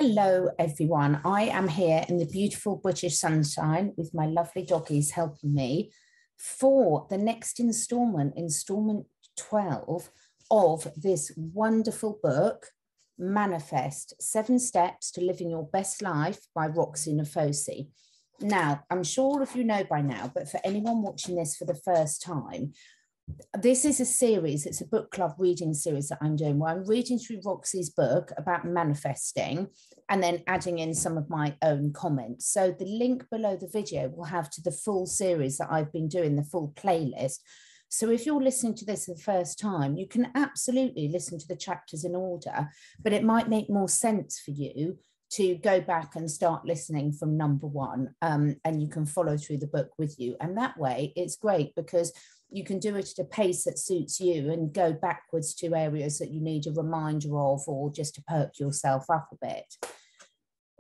Hello, everyone. I am here in the beautiful British sunshine with my lovely doggies helping me for the next installment 12 of this wonderful book, Manifest: 7 Steps to Living Your Best Life by Roxie Nafousi. Now, I'm sure all of you know by now, but for anyone watching this for the first time, this is a series, it's a book club reading series that I'm doing where I'm reading through Roxie's book about manifesting and then adding in some of my own comments. So the link below the video will have to the full series that I've been doing, the full playlist. So if you're listening to this for the first time, you can absolutely listen to the chapters in order, but it might make more sense for you to go back and start listening from number 1, and you can follow through the book with you. And that way it's great because you can do it at a pace that suits you and go backwards to areas that you need a reminder of or just to perk yourself up a bit.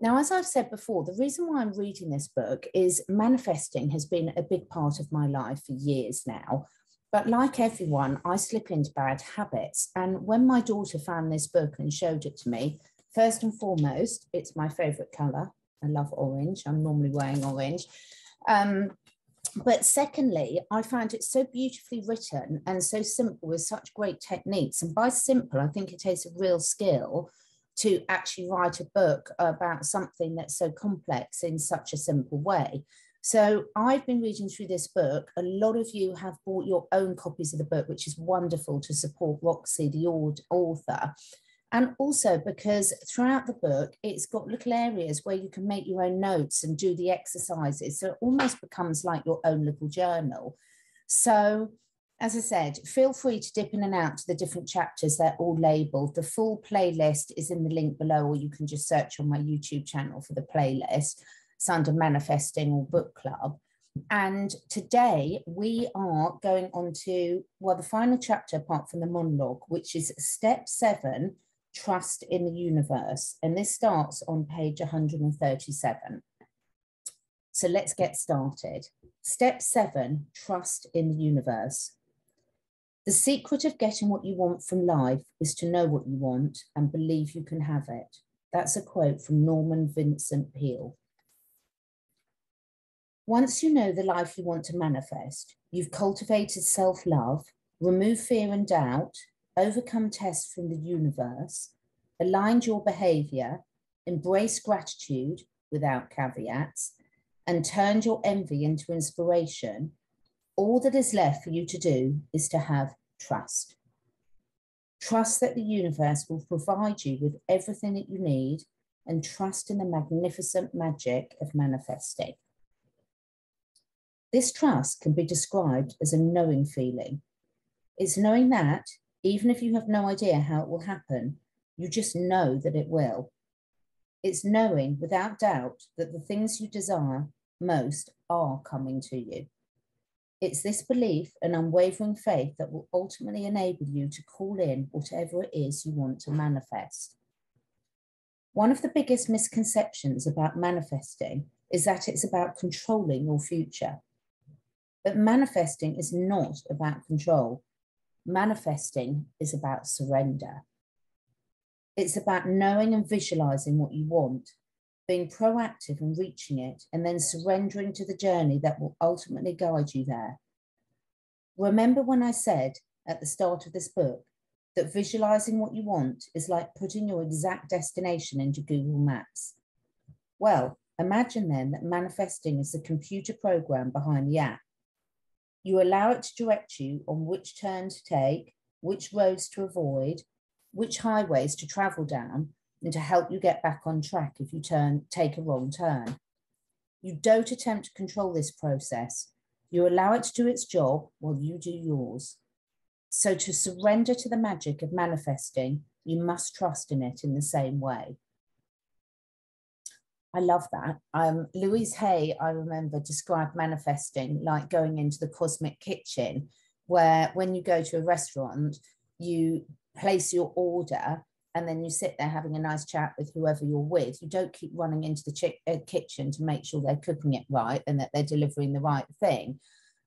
Now, as I've said before, the reason why I'm reading this book is manifesting has been a big part of my life for years now. But like everyone, I slip into bad habits. And when my daughter found this book and showed it to me, first and foremost, it's my favorite color. I love orange. I'm normally wearing orange. But secondly, I found it so beautifully written and so simple with such great techniques. And by simple, I think it takes a real skill to actually write a book about something that's so complex in such a simple way. So I've been reading through this book. A lot of you have bought your own copies of the book, which is wonderful to support Roxie, the author. And also because throughout the book, it's got little areas where you can make your own notes and do the exercises. So it almost becomes like your own little journal. So as I said, feel free to dip in and out to the different chapters. They're all labeled. The full playlist is in the link below, or you can just search on my YouTube channel for the playlist. It's under Manifesting or Book Club. And today we are going on to, well, the final chapter apart from the monologue, which is Step 7, Trust in the Universe. And this starts on page 137. So let's get started. Step 7, Trust in the Universe. The secret of getting what you want from life is to know what you want and believe you can have it. That's a quote from Norman Vincent Peale. Once you know the life you want to manifest, you've cultivated self-love, removed fear and doubt, overcome tests from the universe, aligned your behavior, embraced gratitude without caveats, and turned your envy into inspiration, all that is left for you to do is to have trust. Trust that the universe will provide you with everything that you need, and trust in the magnificent magic of manifesting. This trust can be described as a knowing feeling. It's knowing that, even if you have no idea how it will happen, you just know that it will. It's knowing without doubt that the things you desire most are coming to you. It's this belief and unwavering faith that will ultimately enable you to call in whatever it is you want to manifest. One of the biggest misconceptions about manifesting is that it's about controlling your future. But manifesting is not about control. Manifesting is about surrender. It's about knowing and visualizing what you want, being proactive and reaching it, and then surrendering to the journey that will ultimately guide you there. Remember when I said at the start of this book that visualizing what you want is like putting your exact destination into Google Maps? Well, imagine then that manifesting is the computer program behind the app. You allow it to direct you on which turn to take, which roads to avoid, which highways to travel down, and to help you get back on track if you take a wrong turn. You don't attempt to control this process. You allow it to do its job while you do yours. So to surrender to the magic of manifesting, you must trust in it in the same way. I love that. Louise Hay, I remember, described manifesting like going into the cosmic kitchen, where when you go to a restaurant, you place your order and then you sit there having a nice chat with whoever you're with. You don't keep running into the kitchen to make sure they're cooking it right and that they're delivering the right thing.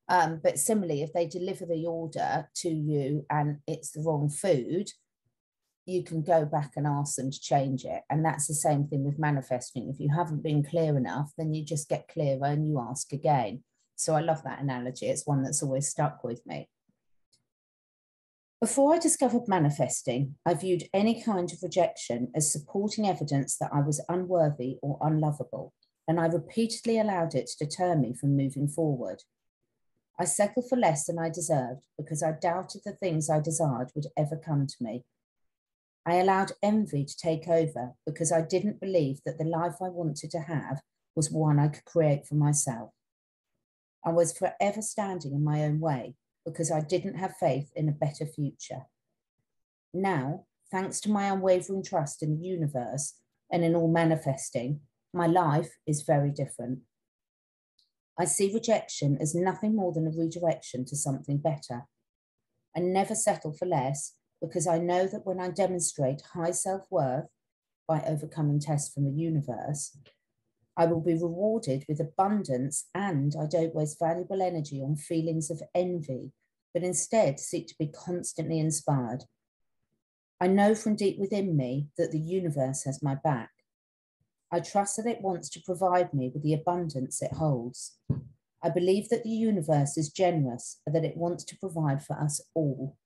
But similarly, if they deliver the order to you and it's the wrong food, you can go back and ask them to change it. And that's the same thing with manifesting. If you haven't been clear enough, then you just get clearer and you ask again. So I love that analogy. It's one that's always stuck with me. Before I discovered manifesting, I viewed any kind of rejection as supporting evidence that I was unworthy or unlovable, and I repeatedly allowed it to deter me from moving forward. I settled for less than I deserved because I doubted the things I desired would ever come to me. I allowed envy to take over because I didn't believe that the life I wanted to have was one I could create for myself. I was forever standing in my own way because I didn't have faith in a better future. Now, thanks to my unwavering trust in the universe and in all manifesting, my life is very different. I see rejection as nothing more than a redirection to something better. I never settle for less because I know that when I demonstrate high self-worth by overcoming tests from the universe, I will be rewarded with abundance, and I don't waste valuable energy on feelings of envy, but instead seek to be constantly inspired. I know from deep within me that the universe has my back. I trust that it wants to provide me with the abundance it holds. I believe that the universe is generous and that it wants to provide for us all.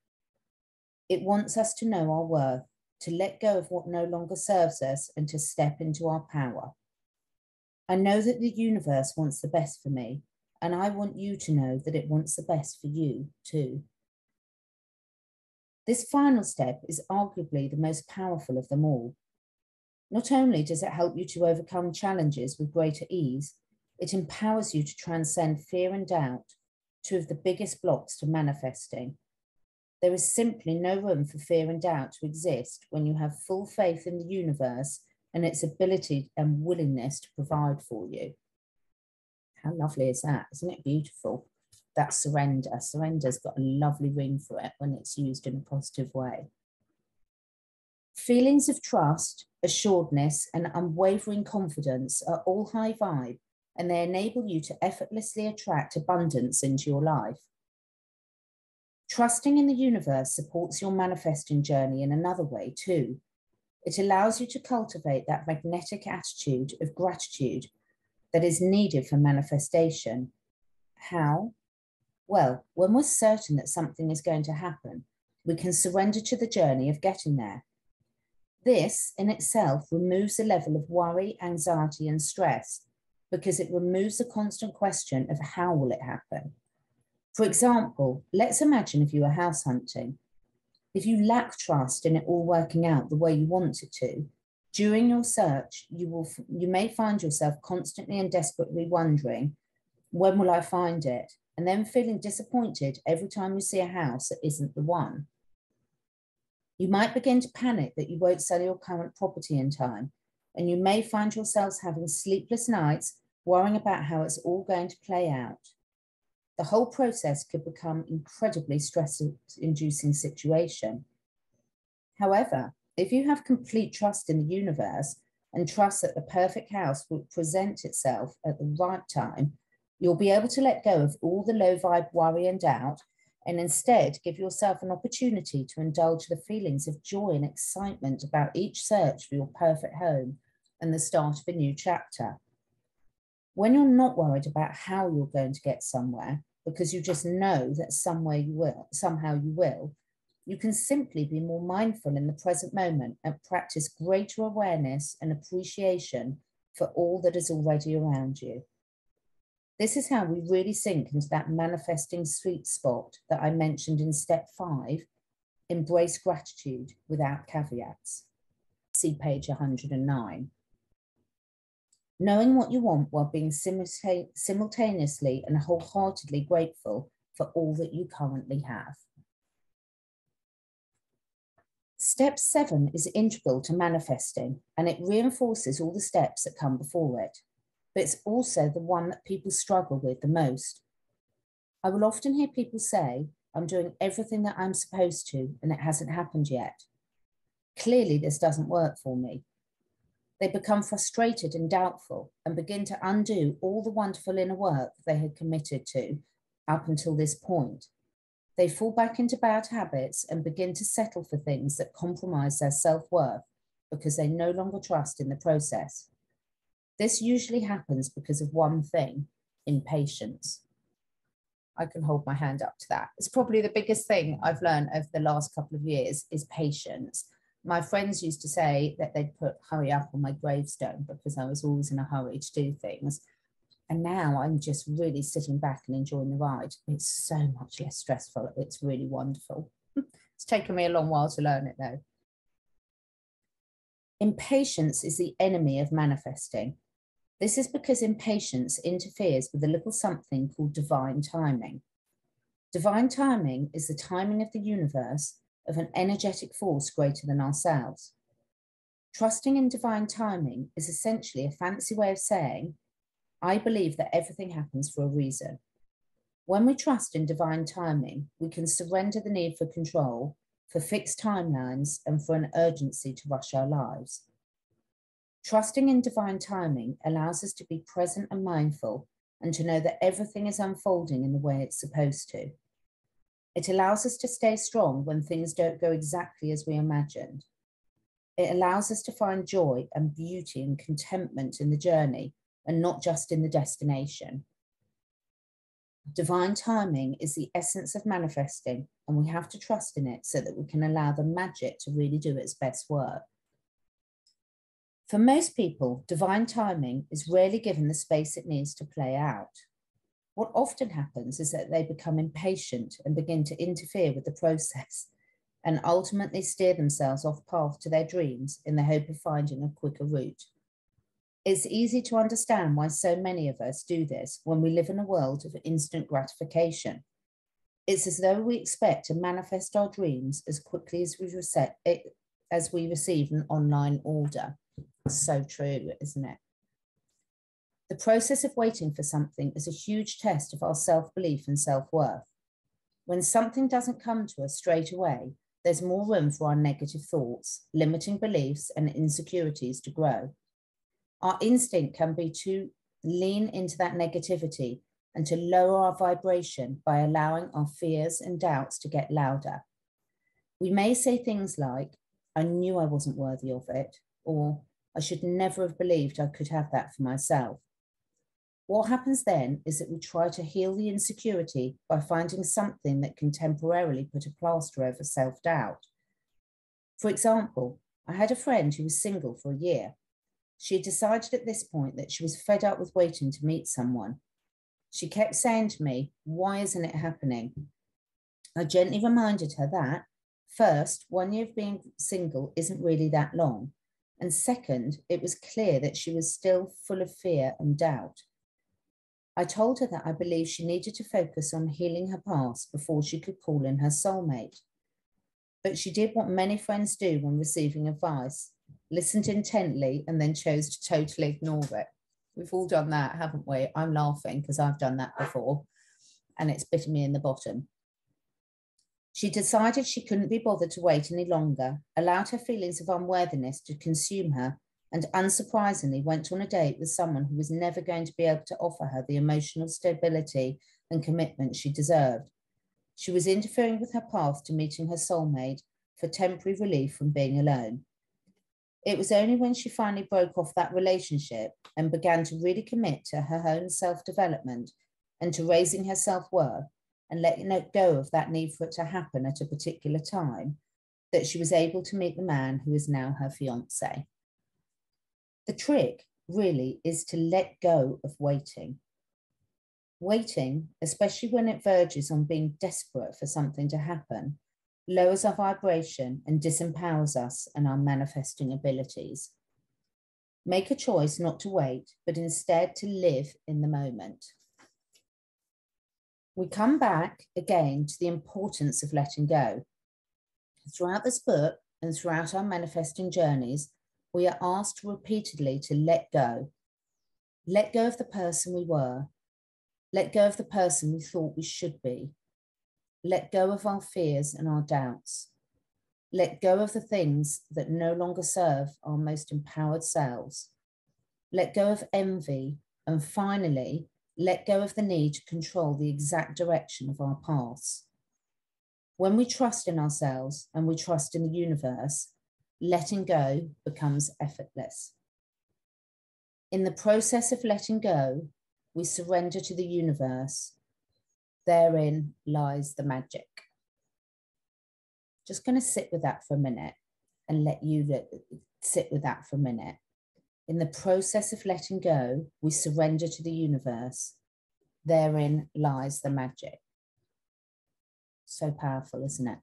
It wants us to know our worth, to let go of what no longer serves us, and to step into our power. I know that the universe wants the best for me, and I want you to know that it wants the best for you too. This final step is arguably the most powerful of them all. Not only does it help you to overcome challenges with greater ease, it empowers you to transcend fear and doubt, two of the biggest blocks to manifesting. There is simply no room for fear and doubt to exist when you have full faith in the universe and its ability and willingness to provide for you. How lovely is that? Isn't it beautiful? That's surrender. Surrender's got a lovely ring for it when it's used in a positive way. Feelings of trust, assuredness, and unwavering confidence are all high vibe, and they enable you to effortlessly attract abundance into your life. Trusting in the universe supports your manifesting journey in another way too. It allows you to cultivate that magnetic attitude of gratitude that is needed for manifestation. How? Well, when we're certain that something is going to happen, we can surrender to the journey of getting there. This in itself removes the level of worry, anxiety, and stress because it removes the constant question of how will it happen. For example, let's imagine if you were house hunting. If you lack trust in it all working out the way you want it to, during your search, you may find yourself constantly and desperately wondering, when will I find it? And then feeling disappointed every time you see a house that isn't the one. You might begin to panic that you won't sell your current property in time, and you may find yourselves having sleepless nights worrying about how it's all going to play out. The whole process could become an incredibly stress-inducing situation. However, if you have complete trust in the universe and trust that the perfect house will present itself at the right time, you'll be able to let go of all the low vibe worry and doubt and instead give yourself an opportunity to indulge the feelings of joy and excitement about each search for your perfect home and the start of a new chapter. When you're not worried about how you're going to get somewhere, because you just know that somehow you will, you can simply be more mindful in the present moment and practice greater awareness and appreciation for all that is already around you. This is how we really sink into that manifesting sweet spot that I mentioned in step 5, embrace gratitude without caveats. See page 109. Knowing what you want while being simultaneously and wholeheartedly grateful for all that you currently have. Step 7 is integral to manifesting, and it reinforces all the steps that come before it, but it's also the one that people struggle with the most. I will often hear people say, I'm doing everything that I'm supposed to, and it hasn't happened yet. Clearly, this doesn't work for me. They become frustrated and doubtful and begin to undo all the wonderful inner work they had committed to up until this point. They fall back into bad habits and begin to settle for things that compromise their self-worth because they no longer trust in the process. This usually happens because of one thing: impatience. I can hold my hand up to that. It's probably the biggest thing I've learned over the last couple of years is patience. My friends used to say that they'd put "hurry up" on my gravestone because I was always in a hurry to do things. And now I'm just really sitting back and enjoying the ride. It's so much less stressful. It's really wonderful. It's taken me a long while to learn it though. Impatience is the enemy of manifesting. This is because impatience interferes with a little something called divine timing. Divine timing is the timing of the universe of an energetic force greater than ourselves. Trusting in divine timing is essentially a fancy way of saying, I believe that everything happens for a reason. When we trust in divine timing, we can surrender the need for control, for fixed timelines, and for an urgency to rush our lives. Trusting in divine timing allows us to be present and mindful and to know that everything is unfolding in the way it's supposed to. It allows us to stay strong when things don't go exactly as we imagined. It allows us to find joy and beauty and contentment in the journey and not just in the destination. Divine timing is the essence of manifesting, and we have to trust in it so that we can allow the magic to really do its best work. For most people, divine timing is rarely given the space it needs to play out. What often happens is that they become impatient and begin to interfere with the process and ultimately steer themselves off path to their dreams in the hope of finding a quicker route. It's easy to understand why so many of us do this when we live in a world of instant gratification. It's as though we expect to manifest our dreams as quickly as we receive an online order. So true, isn't it? The process of waiting for something is a huge test of our self-belief and self-worth. When something doesn't come to us straight away, there's more room for our negative thoughts, limiting beliefs, and insecurities to grow. Our instinct can be to lean into that negativity and to lower our vibration by allowing our fears and doubts to get louder. We may say things like, I knew I wasn't worthy of it, or I should never have believed I could have that for myself. What happens then is that we try to heal the insecurity by finding something that can temporarily put a plaster over self-doubt. For example, I had a friend who was single for a year. She decided at this point that she was fed up with waiting to meet someone. She kept saying to me, why isn't it happening? I gently reminded her that, first, 1 year of being single isn't really that long. And second, it was clear that she was still full of fear and doubt. I told her that I believed she needed to focus on healing her past before she could call in her soulmate. But she did what many friends do when receiving advice, listened intently and then chose to totally ignore it. We've all done that, haven't we? I'm laughing because I've done that before and it's bitten me in the bottom. She decided she couldn't be bothered to wait any longer, allowed her feelings of unworthiness to consume her, and unsurprisingly went on a date with someone who was never going to be able to offer her the emotional stability and commitment she deserved. She was interfering with her path to meeting her soulmate for temporary relief from being alone. It was only when she finally broke off that relationship and began to really commit to her own self-development and to raising her self-worth and letting go of that need for it to happen at a particular time, that she was able to meet the man who is now her fiancé. The trick really is to let go of waiting. Waiting, especially when it verges on being desperate for something to happen, lowers our vibration and disempowers us and our manifesting abilities. Make a choice not to wait, but instead to live in the moment. We come back again to the importance of letting go. Throughout this book and throughout our manifesting journeys, we are asked repeatedly to let go. Let go of the person we were. Let go of the person we thought we should be. Let go of our fears and our doubts. Let go of the things that no longer serve our most empowered selves. Let go of envy. And finally, let go of the need to control the exact direction of our paths. When we trust in ourselves and we trust in the universe, letting go becomes effortless. In the process of letting go, we surrender to the universe. Therein lies the magic. Just going to sit with that for a minute and let you sit with that for a minute. In the process of letting go, we surrender to the universe. Therein lies the magic. So powerful, isn't it?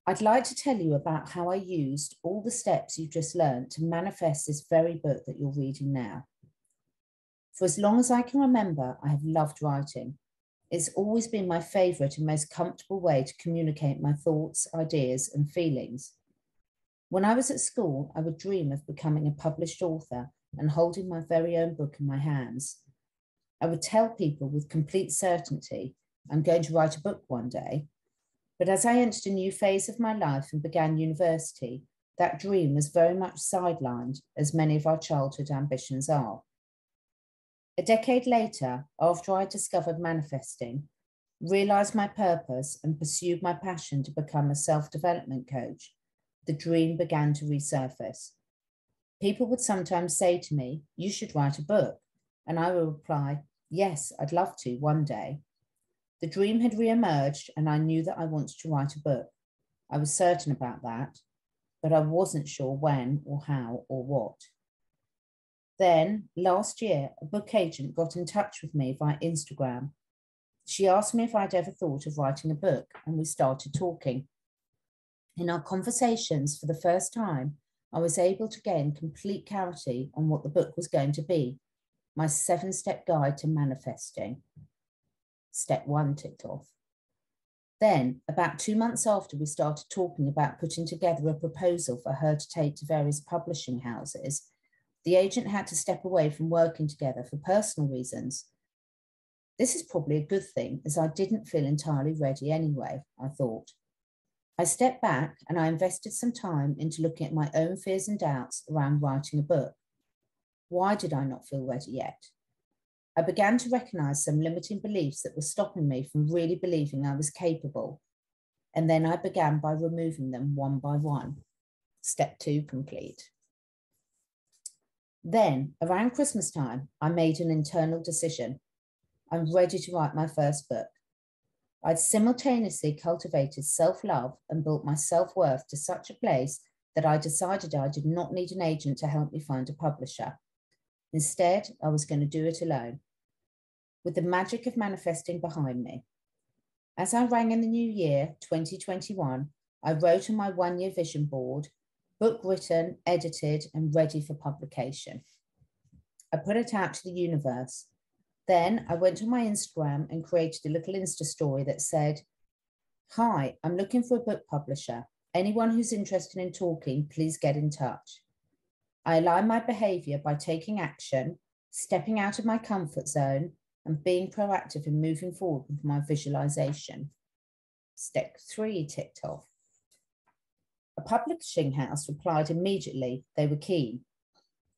I'd like to tell you about how I used all the steps you've just learned to manifest this very book that you're reading now. For as long as I can remember, I have loved writing. It's always been my favourite and most comfortable way to communicate my thoughts, ideas, and feelings. When I was at school, I would dream of becoming a published author and holding my very own book in my hands. I would tell people with complete certainty, I'm going to write a book one day. But as I entered a new phase of my life and began university, that dream was very much sidelined, as many of our childhood ambitions are. A decade later, after I discovered manifesting, realized my purpose, and pursued my passion to become a self-development coach, the dream began to resurface. People would sometimes say to me, "You should write a book." And I would reply, "Yes, I'd love to one day." The dream had re-emerged, and I knew that I wanted to write a book. I was certain about that, but I wasn't sure when or how or what. Then, last year, a book agent got in touch with me via Instagram. She asked me if I'd ever thought of writing a book, and we started talking. In our conversations, for the first time, I was able to gain complete clarity on what the book was going to be, my 7-step guide to manifesting. Step 1 ticked off. Then, about 2 months after we started talking about putting together a proposal for her to take to various publishing houses, the agent had to step away from working together for personal reasons. This is probably a good thing, as I didn't feel entirely ready anyway, I thought. I stepped back and I invested some time into looking at my own fears and doubts around writing a book. Why did I not feel ready yet? I began to recognize some limiting beliefs that were stopping me from really believing I was capable. And then I began by removing them one by one. Step 2 complete. Then, around Christmas time, I made an internal decision. I'm ready to write my first book. I'd simultaneously cultivated self-love and built my self-worth to such a place that I decided I did not need an agent to help me find a publisher. Instead, I was going to do it alone, with the magic of manifesting behind me. As I rang in the new year, 2021, I wrote on my 1-year vision board, book written, edited, and ready for publication. I put it out to the universe. Then I went on my Instagram and created a little Insta story that said, "Hi, I'm looking for a book publisher. Anyone who's interested in talking, please get in touch." I align my behavior by taking action, stepping out of my comfort zone, and being proactive in moving forward with my visualization. Step 3 ticked off. A publishing house replied immediately. They were keen.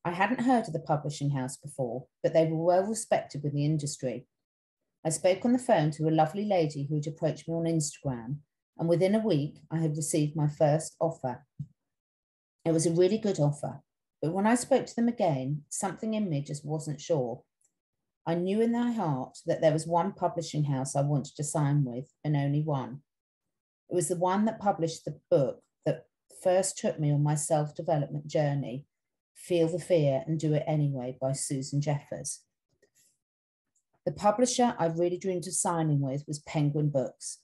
I hadn't heard of the publishing house before, but they were well respected in the industry. I spoke on the phone to a lovely lady who had approached me on Instagram, and within a week, I had received my first offer. It was a really good offer, but when I spoke to them again, something in me just wasn't sure. I knew in my heart that there was one publishing house I wanted to sign with, and only one. It was the one that published the book that first took me on my self-development journey, Feel the Fear and Do It Anyway by Susan Jeffers. The publisher I really dreamed of signing with was Penguin Books.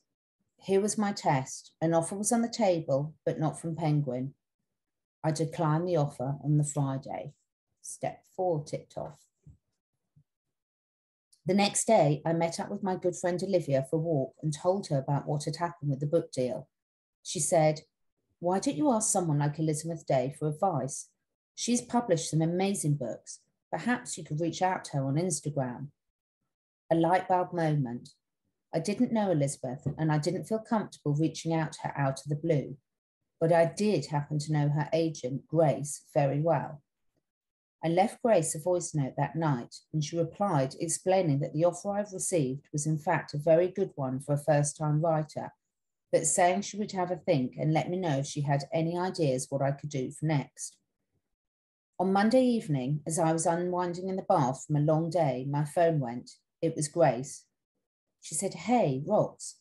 Here was my test. An offer was on the table, but not from Penguin. I declined the offer on the Friday. Step 4 ticked off. The next day, I met up with my good friend Olivia for a walk and told her about what had happened with the book deal. She said, "Why don't you ask someone like Elizabeth Day for advice? She's published some amazing books. Perhaps you could reach out to her on Instagram." A light bulb moment. I didn't know Elizabeth and I didn't feel comfortable reaching out to her out of the blue, but I did happen to know her agent, Grace, very well. I left Grace a voice note that night, and she replied, explaining that the offer I've received was in fact a very good one for a first-time writer, but saying she would have a think and let me know if she had any ideas what I could do for next. On Monday evening, as I was unwinding in the bath from a long day, my phone went. It was Grace. She said, "Hey, Rox.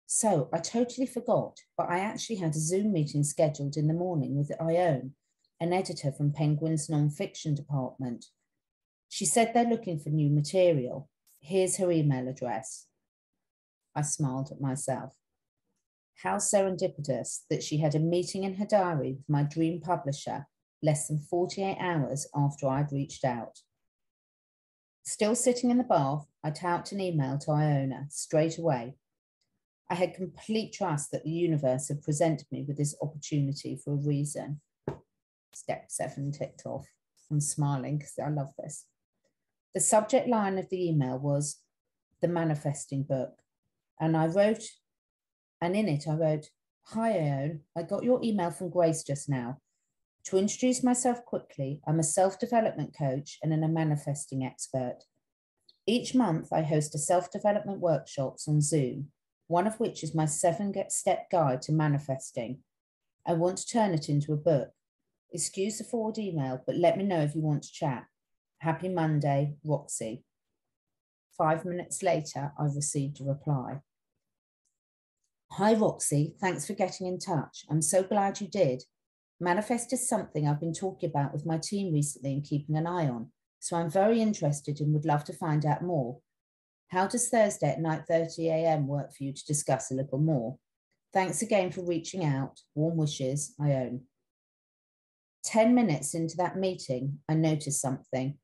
So I totally forgot, but I actually had a Zoom meeting scheduled in the morning with Ione, an editor from Penguin's non-fiction department. She said they're looking for new material. Here's her email address." I smiled at myself. How serendipitous that she had a meeting in her diary with my dream publisher less than 48 hours after I'd reached out. Still sitting in the bath, I typed an email to Iona straight away. I had complete trust that the universe had presented me with this opportunity for a reason. Step 7 ticked off. I'm smiling because I love this. The subject line of the email was the manifesting book. And in it I wrote, "Hi, Ione, I got your email from Grace just now. To introduce myself quickly, I'm a self-development coach and a manifesting expert. Each month, I host a self-development workshops on Zoom, one of which is my 7-step guide to manifesting. I want to turn it into a book. Excuse the forward email, but let me know if you want to chat. Happy Monday, Roxie." 5 minutes later, I received a reply. "Hi, Roxie. Thanks for getting in touch. I'm so glad you did. Manifest is something I've been talking about with my team recently and keeping an eye on, so I'm very interested and would love to find out more. How does Thursday at 9:30 a.m. work for you to discuss a little more? Thanks again for reaching out. Warm wishes, Ione." 10 minutes into that meeting, I noticed something.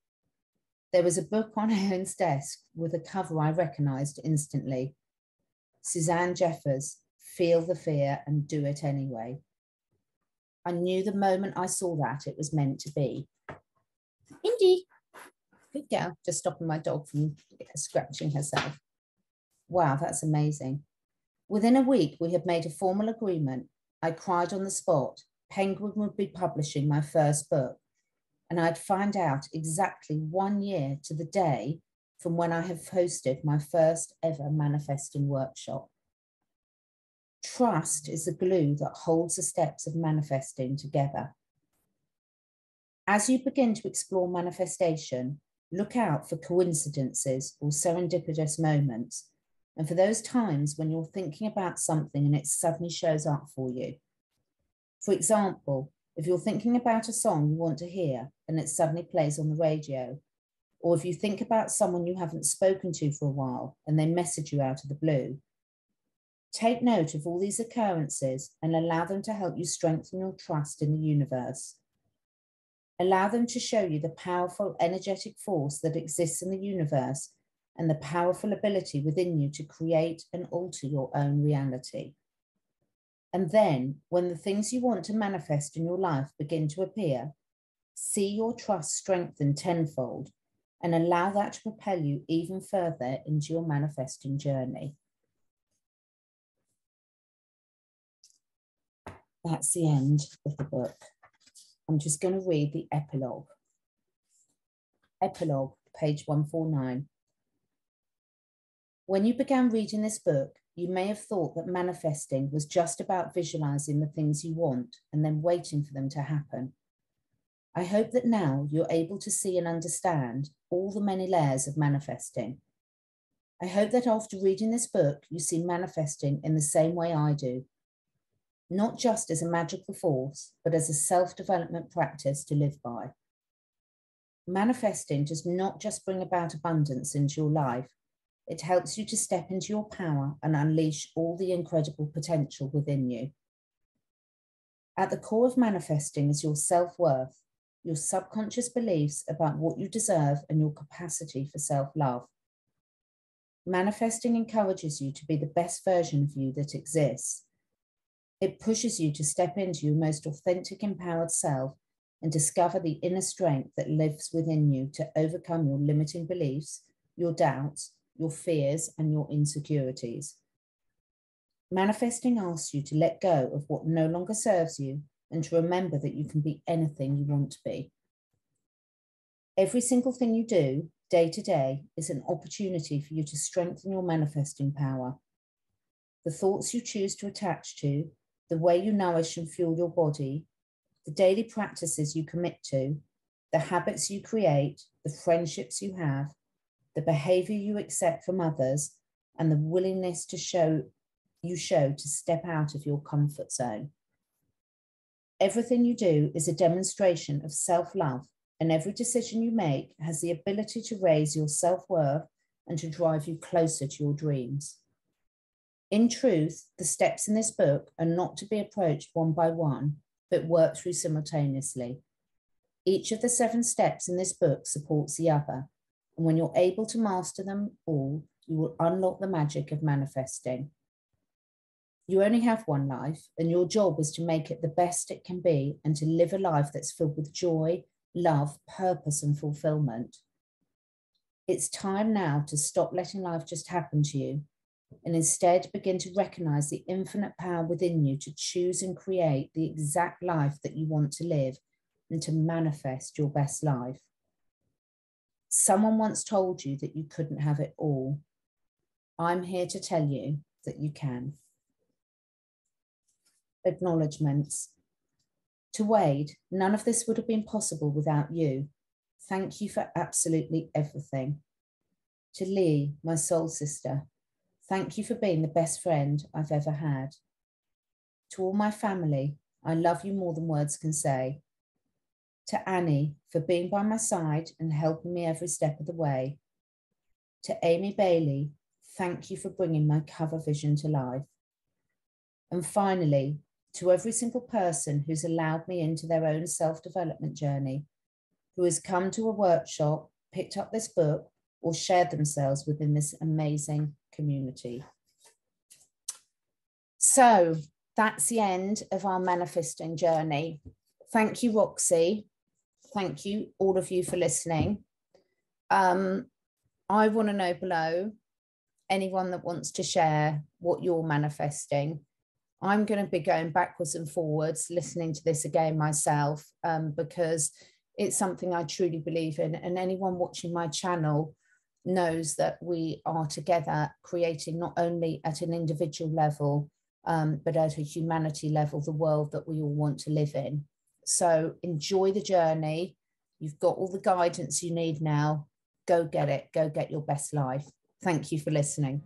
There was a book on Ione's desk with a cover I recognized instantly. Suzanne Jeffers, "Feel the Fear and Do It Anyway." I knew the moment I saw that it was meant to be. Indy, good girl, just stopping my dog from scratching herself. Wow, that's amazing. Within a week, we had made a formal agreement. I cried on the spot. Penguin would be publishing my first book, and I'd find out exactly 1 year to the day from when I have hosted my first ever manifesting workshop. Trust is the glue that holds the steps of manifesting together. As you begin to explore manifestation, look out for coincidences or serendipitous moments, and for those times when you're thinking about something and it suddenly shows up for you. For example, if you're thinking about a song you want to hear and it suddenly plays on the radio, or if you think about someone you haven't spoken to for a while and they message you out of the blue, take note of all these occurrences and allow them to help you strengthen your trust in the universe. Allow them to show you the powerful energetic force that exists in the universe and the powerful ability within you to create and alter your own reality. And then, when the things you want to manifest in your life begin to appear, see your trust strengthen tenfold and allow that to propel you even further into your manifesting journey. That's the end of the book. I'm just going to read the epilogue. Epilogue, page 149. When you began reading this book, you may have thought that manifesting was just about visualizing the things you want and then waiting for them to happen. I hope that now you're able to see and understand all the many layers of manifesting. I hope that after reading this book, you see manifesting in the same way I do, not just as a magical force, but as a self-development practice to live by. Manifesting does not just bring about abundance into your life, it helps you to step into your power and unleash all the incredible potential within you. At the core of manifesting is your self-worth, your subconscious beliefs about what you deserve and your capacity for self-love. Manifesting encourages you to be the best version of you that exists. It pushes you to step into your most authentic, empowered self and discover the inner strength that lives within you to overcome your limiting beliefs, your doubts, your fears, and your insecurities. Manifesting asks you to let go of what no longer serves you and to remember that you can be anything you want to be. Every single thing you do day to day is an opportunity for you to strengthen your manifesting power. The thoughts you choose to attach to, the way you nourish and fuel your body, the daily practices you commit to, the habits you create, the friendships you have, the behavior you accept from others, and the willingness to show to step out of your comfort zone. Everything you do is a demonstration of self-love, and every decision you make has the ability to raise your self-worth and to drive you closer to your dreams. In truth, the steps in this book are not to be approached one by one, but worked through simultaneously. Each of the 7 steps in this book supports the other, and when you're able to master them all, you will unlock the magic of manifesting. You only have one life, and your job is to make it the best it can be and to live a life that's filled with joy, love, purpose, and fulfillment. It's time now to stop letting life just happen to you and instead begin to recognize the infinite power within you to choose and create the exact life that you want to live and to manifest your best life. Someone once told you that you couldn't have it all. I'm here to tell you that you can. Acknowledgements. To Wade, none of this would have been possible without you. Thank you for absolutely everything. To Lee, my soul sister, thank you for being the best friend I've ever had. To all my family, I love you more than words can say. To Annie, for being by my side and helping me every step of the way. To Amy Bailey, thank you for bringing my cover vision to life. And finally, to every single person who's allowed me into their own self-development journey, who has come to a workshop, picked up this book, or shared themselves within this amazing community. So that's the end of our manifesting journey. Thank you, Roxie. Thank you, all of you, for listening. I want to know below, anyone that wants to share what you're manifesting. I'm going to be going backwards and forwards, listening to this again myself, because it's something I truly believe in. And anyone watching my channel knows that we are together creating, not only at an individual level, but at a humanity level, the world that we all want to live in. So enjoy the journey. You've got all the guidance you need now. Go get it. Go get your best life. Thank you for listening.